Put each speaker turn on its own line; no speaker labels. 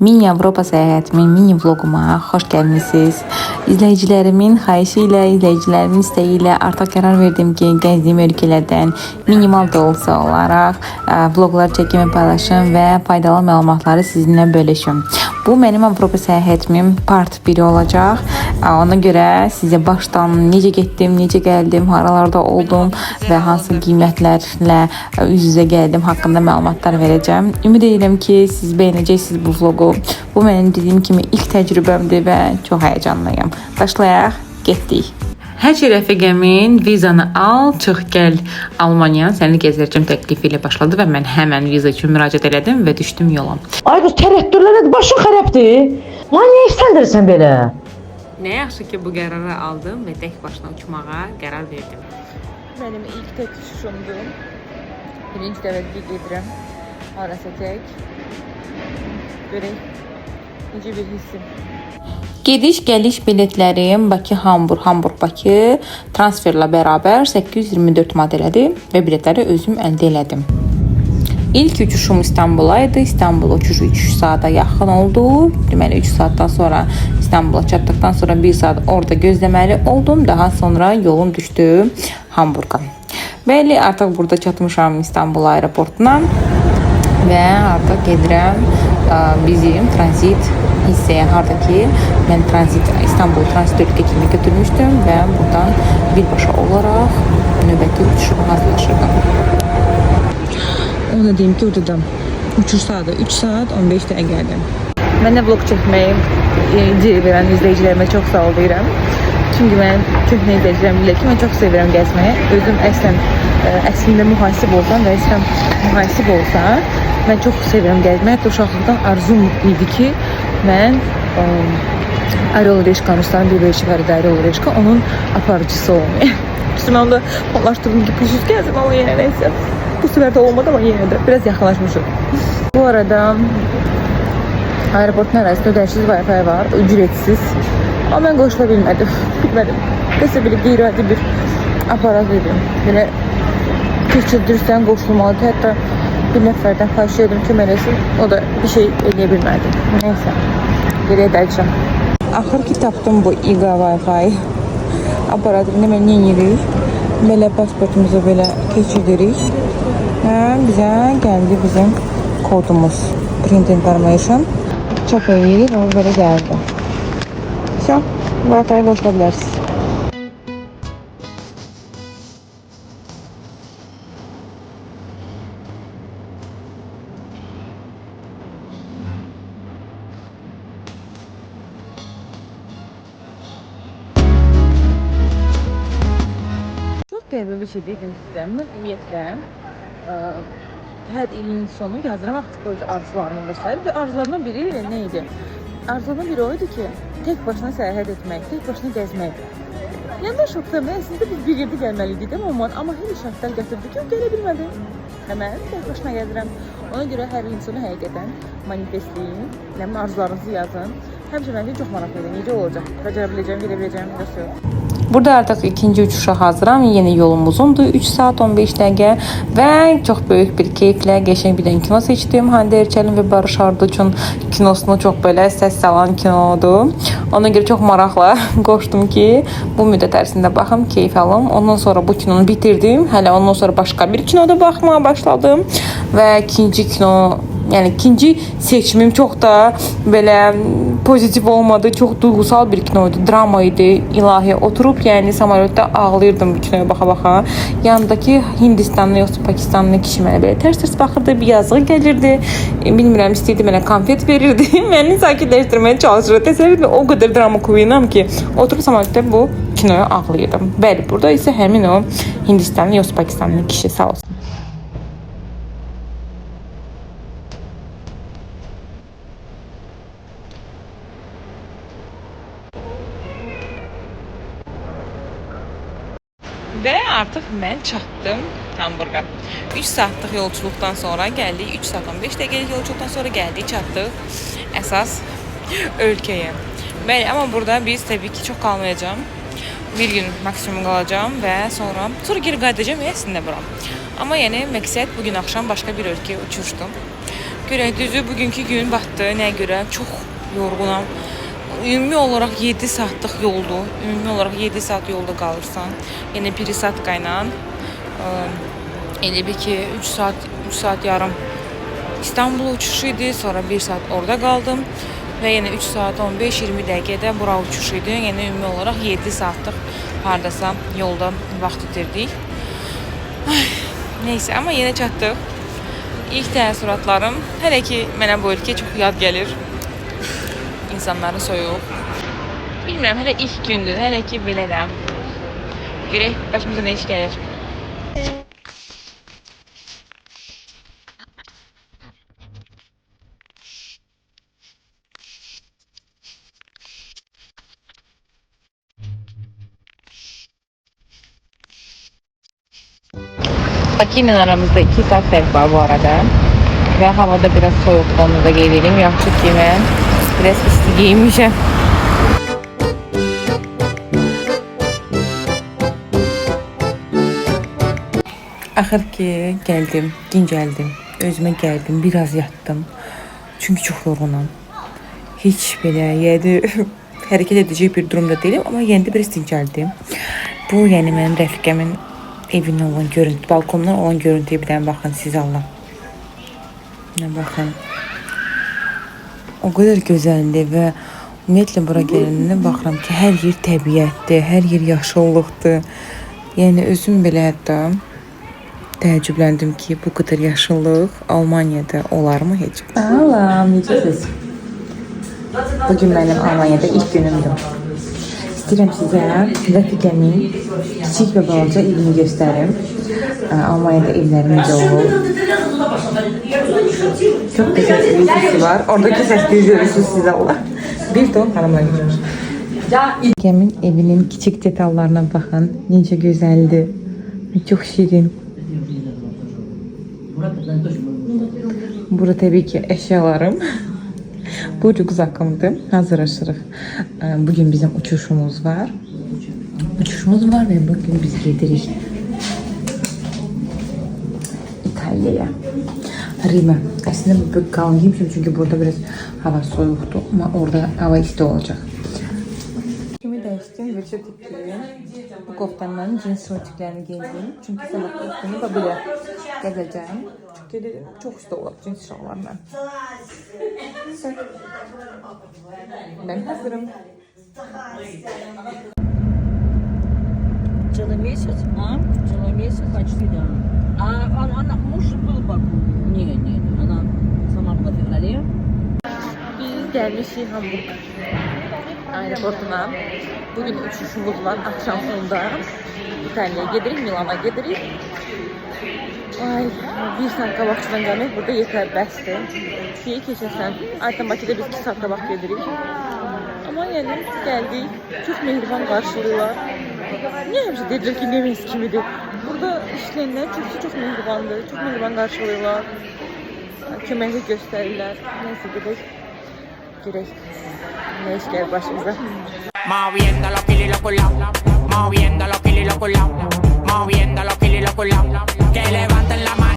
Mini Avropa səyahətimin mini vloguma xoş gəlmisiniz. İzləyicilərimin xahişi ilə, izləyicilərimin istəyi ilə artıq qərar verdim ki, gəzdiyim ölkələrdən minimal da olsa olaraq vloqlar çəkim və paylaşım və faydalı məlumatları sizinlə bölüşüm. Bu mənim Avropa səyahətimin part 1 olacaq. Ona görə sizə başdan necə getdim, necə gəldim, haralarda oldum və hansı qiymətlərlə üz-üzə gəldim haqqında məlumatlar verəcəm. Ümid edirəm ki, siz bəyənəcəksiniz bu vloqu. Bu mənim dediyim kimi ilk təcrübəmdir və çox həyəcanlıyam. Başlayaq, getdik. Həçi rəfiqəmin vizanı al, çıx gəl Almaniya səni gəzdirəcəm təklifi ilə başladı və mən həmən viza üçün müraciət elədim və düşdüm yola.
Ay qız tərəddürlər başın xərabdır. Lan niyə istəndirsən belə?
Nə yaxşı ki bu qərarı aldım və tək başına uçmağa qərar verdim. Mənim ilk tək uçuşumdur. Birinci dəfə gedirəm. Arası tək. Görək necə bir hissim. Gediş-gəliş biletlərim Bakı-Hamburq, Hamburq-Bakı transferlə bərabər 824 manatdır və biletləri özüm əldə elədim. İlk uçuşum İstanbula idi. İstanbul uçuşu 3 saata yaxın oldu. Deməli 3 saatdan sonra İstanbula çatdıqdan sonra 1 saat orada gözləməli oldum. Daha sonra yolum düşdü Hamburqa. Bəli, artıq burada çatmışam İstanbul aeroportuna və artıq gedirəm bizim tranzit hissəyə, harda ki mən İstanbul tranzit ölkə kimi götürmüşdüm və buradan birbaşa olaraq növbəti uçuşuma hazırlaşırdım. Onu deyim ki, orada uçuş saatı 3 saat 15 dəqiqədir. Mənə vlog çəkməyi icazə verən izləyicilərimə çox sağ ol deyirəm. Çünki mən köhnə izləyicilərim bilir ki, mən çox sevirəm gəzməyi. Özüm əslində mühasib olsam və istəyirəm mühasib olsa, mən çox sevirəm gəzməyi. Hətta uşaqlıqdan arzum idi ki, mən Orel Reşka, Rusların bir verişi var idi, Orel Reşka, onun aparıcısı olmayı. Mən onda onlaşdırdım ki, kışız gəzim, amma yenə neysə. Bu sefer de olmadı ama yine de biraz yakınlaşmışım. Bu arada aeroportun arasında ödənişsiz Wi-Fi var, ücretsiz. Ama ben qoşula bilmədim. Bilmədim. Nəsə belə qeyri-adi bir aparat idi. Belə keçirdirsən qoşulmalıdır. Hətta bir nəfərdən xahiş edim ki, mələsin. O da bir şey eləyə bilmədi. Neysə. Geriyə dəyəcəm. Axır ki tapdım bu İGA Wi-Fi aparatını. Mən yenirik. Belə pasportumuzu belə keçiririk. Və bizə gəldi bizim kodumuz. Print information. Çap edirik və belə gəldi. Все, Wi-Fi-yə qoşula bilərsiniz. Çox qəribə bir şey deyim sizə. Mən ümumiyyətlə hər ilin sonu yazıram artıq arzularımı və s. Və arzularımdan biri nə idi? Arzularımdan biri o idi ki, tek başına səyahət etmək, tek başına gəzmək. Yəni də şokdayım. Əslində biz bir yerdə gəlməliydik, amma elə şərtlər gətirdi ki, gələ bilmədim. Həmən tek başına gəzirəm. Ona görə hər ilin sonu həqiqətən manifestləyin, arzularınızı yazın. Həmişə məncə çox maraqlıdır. Necə olacaq? Bacara biləcəm, gedə biləcəm, nəsə yox. Burada artıq ikinci uçuşa hazıram. Yeni yolum uzundur. 3 saat 15 dəqiqə və çox böyük bir keyflə qəşəng bir kino seçdim. Hande Erçəlin və Barış Arduçun kinosunu çox belə səs salan kinodur. Ona görə çox maraqla qoşdum ki, bu müddət ərzində baxım, keyf alım. Ondan sonra bu kinonu bitirdim. Hələ ondan sonra başqa bir kinoda baxmağa başladım və ikinci kino, yəni ikinci seçimim çox da belə pozitiv olmadı. Çox duygusal bir kinoydu, drama idi. İlahi oturub, yəni samolyotda ağlayırdım bu kinoya baxa-baxa. Yanındakı Hindistanlı yoxsa Pakistanlı kişi mənə belə tərs-tərs baxırdı, bir yazığı gəlirdi. Bilmirəm, istəyirdi mənə konfet verirdi. Məni sakitləşdirməyə çalışırdı. Təsəvvür edin, o qədər drama queenam ki, oturub samolyotda bu kinoya ağlayırdım. Bəli, burada isə həmin o Hindistanlı yoxsa Pakistanlı kişi sağ olsun. Və artıq mən çatdım Hamburqa. 3 saatlıq yolculuqdan sonra gəldik, 3 saat 15 dəqiqəlik yolculuqdan sonra gəldik, çatdıq əsas ölkəyə. Bəli, amma burada biz təbii ki çox qalmayacağım. Bir gün maksimum qalacağım və sonra geri qayıdacağım əslində bura. Amma yəni məqsəd bugün axşam başqa bir ölkəyə uçuşdum. Görək düzü bugünkü gün batdı. Nəyə görə? Çox yorğunam. Ümumi olaraq 7 saatlıq yoldur. Ümumi olaraq 7 saat yolda qalırsan. Yəni Pirisavka ilə elə bir ki 3 saat yarım İstanbul uçuşu idi. Sonra 1 saat orada qaldım və yenə 3 saat 15-20 dəqiqədə bura uçuş idi. Yəni ümumi olaraq 7 saatlıq hardasa yolda vaxt itirdik. Neyse, amma yenə çatdıq. İlk təəssüratlarım hələ ki mənə bu ölkə çox yad gəlir. İnsanların soyuq. Bilmirəm, hələ ilk gündür, hələ ki belədəm. Görək başımıza nə iş gəlir. Bakı ilə aramızda 2 saat fərq var bu arada. Və havada biraz soyuq, onu da qeyd edeyim. Yaxşı ki mən biraz isti giyinmişəm. Axır ki gəldim, dincəldim, özümə gəldim, biraz yatdım. Çünki çox yorğunam. Heç belə hərəkət edəcək bir durumda deyiləm, amma yenə də biraz dincəldim. Bu yəni mənim rəfiqəmin evinin olan görüntü, balkondan olan görüntüyə bir dənə baxın siz Allah. Nə baxın. O qədər gözəldir və ümumiyyətlə bura gələndə baxıram ki, hər yer təbiətdir, hər yer yaşıllıqdır. Yəni özüm belə hətta təəccübləndim ki, bu qədər yaşıllıq Almaniyada olarmı heç? Salam, necəsiz? Bugün mənim Almaniyada ilk günümdür. İstəyirəm sizə rəfiqəmin kiçik və balaca evini göstərim. Almaniyada evləri necə olur? Çok güzel bir sesi var. Oradaki sesleri görürsünüz siz Allah. Bir ton hanımla gidiyoruz. Rəfiqəmin evinin kiçik detallarına baxın. Necə gözəldir. Çox şirin. Burada tabii ki eşyalarım. Bu rüzakımdı. Hazırlaşırıq. Bugün bizim uçuşumuz var. Ve bugün biz gedirik İtalya'ya. Rim'e. Aslında bu kalın giymişim çünkü burada biraz hava soğuktu ama orada hava isti olacak. Kimi değiştim ve çok tipliyim. Bu koftanların cins şortiklerini giydim. Çünkü sabah üstünü de böyle gezeceğim. Çünkü dedim çok isti olur cins şallarla. Ben hazırım.
Целый месяц? А? Целый месяц почти, да. А она муж был в Баку? Не, она сама была в феврале.
Biz gelmişik Hamburg aeroportuna. Bugün uçuşumuz var akşam sonunda. İtalya'ya gedirik, Milan'a gedirik. Ay, bir saat qabaqçıdan gəlmək burada yetər, bəsdir. Şeyi keçəsən, aytan Bakıda biz 2 saat qabaq gedirik. Amma yəni gəldik, çox mehriban qarşılıyorlar. Niye həmişə dediler ki Nemes kimidir? Burada işləyənlər çox mehribandır, çox mehriban qarşılıyorlar. Köməklik göstərirlər. Neyse gedək, görək nə iş gəlir başımıza.
Moviendo los kilos culados, moviendo los kilos culados, moviendo los kilos culados, que levanten la mano.